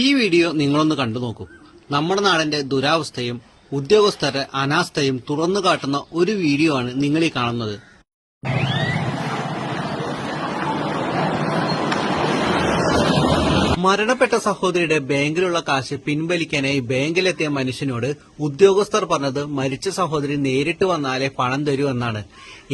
ഈ വീഡിയോ നിങ്ങളൊന്ന് കണ്ടു നോക്കൂ. നമ്മുടെ നാടിന്റെ ദുരാവസ്ഥയും ഉദ്യോഗസ്ഥരുടെ അനാസ്ഥയും തുറന്നു കാട്ടുന്ന ഒരു വീഡിയോ ആണ് നിങ്ങൾ ഈ കാണുന്നത്. മരണപ്പെട്ട സഹോദരിയുടെ ബാങ്കിലുള്ള കാശ് പിൻവലിക്കാനായി ബാങ്കിലെത്തിയ മനുഷ്യനോട് ഉദ്യോഗസ്ഥർ പറഞ്ഞത് മരിച്ച സഹോദരി നേരിട്ട് വന്നാലേ പണം തരൂ എന്നാണ്.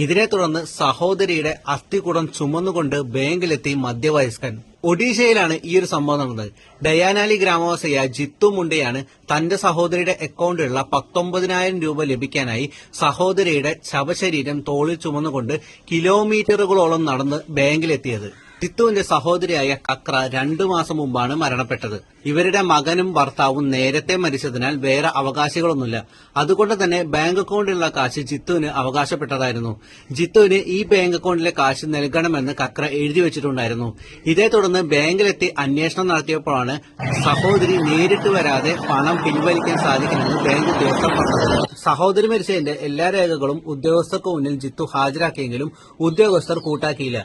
ഇതിനെ തുടർന്ന് സഹോദരിയുടെ അസ്ഥികൂടം ചുമന്നുകൊണ്ട് ബാങ്കിലെത്തി മധ്യവയസ്കൻ. ഒഡീഷയിലാണ് ഈ ഒരു സംഭവം നടന്നത്. ഡയാനാലി ഗ്രാമവാസിയായ ജിത്തു മുണ്ടയാണ് തന്റെ സഹോദരിയുടെ അക്കൌണ്ടിലുള്ള 19,000 രൂപ ലഭിക്കാനായി സഹോദരിയുടെ ശവശരീരം തോളിൽ ചുമന്നുകൊണ്ട് കിലോമീറ്ററുകളോളം നടന്ന് ബാങ്കിലെത്തിയത്. ജിത്തുവിന്റെ സഹോദരിയായ കക്ര 2 മാസം മുമ്പാണ് മരണപ്പെട്ടത്. ഇവരുടെ മകനും ഭർത്താവും നേരത്തെ മരിച്ചതിനാൽ വേറെ അവകാശികളൊന്നുമില്ല. അതുകൊണ്ട് തന്നെ ബാങ്ക് അക്കൌണ്ടിലുള്ള കാശ് ജിത്തുവിന് അവകാശപ്പെട്ടതായിരുന്നു. ജിത്തുവിന് ഈ ബാങ്ക് അക്കൌണ്ടിലെ കാശ് നൽകണമെന്ന് കക്ര എഴുതി വെച്ചിട്ടുണ്ടായിരുന്നു. ഇതേ തുടർന്ന് ബാങ്കിലെത്തി അന്വേഷണം നടത്തിയപ്പോഴാണ് സഹോദരി നേരിട്ട് വരാതെ പണം പിൻവലിക്കാൻ സാധിക്കുമെന്ന് ബാങ്ക് ഉദ്യോഗസ്ഥർ പറഞ്ഞത്. സഹോദരി മരിച്ചതിന്റെ എല്ലാ രേഖകളും ഉദ്യോഗസ്ഥർക്ക് മുന്നിൽ ജിത്തു ഹാജരാക്കിയെങ്കിലും ഉദ്യോഗസ്ഥർ കൂട്ടാക്കിയില്ല.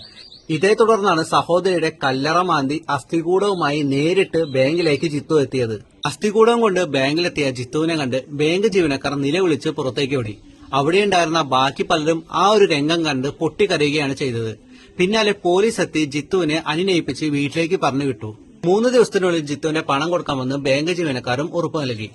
ഇതേ തുടർന്നാണ് സഹോദരിയുടെ കല്ലറ മാന്തി അസ്ഥികൂടവുമായി നേരിട്ട് ബാങ്കിലേക്ക് ജിത്തു എത്തിയത്. അസ്ഥികൂടം കൊണ്ട് ബാങ്കിലെത്തിയ ജിത്തുവിനെ കണ്ട് ബാങ്ക് ജീവനക്കാർ നിലവിളിച്ച് പുറത്തേക്ക് ഓടി. അവിടെയുണ്ടായിരുന്ന ബാക്കി പലരും ആ ഒരു രംഗം കണ്ട് പൊട്ടിക്കരയുകയാണ് ചെയ്തത്. പിന്നാലെ പോലീസ് എത്തി ജിത്തുവിനെ അനുനയിപ്പിച്ച് വീട്ടിലേക്ക് പറഞ്ഞു വിട്ടു. 3 ദിവസത്തിനുള്ളിൽ ജിത്തുവിന്റെ പണം കൊടുക്കാമെന്ന് ബാങ്ക് ജീവനക്കാരും ഉറപ്പു നൽകി.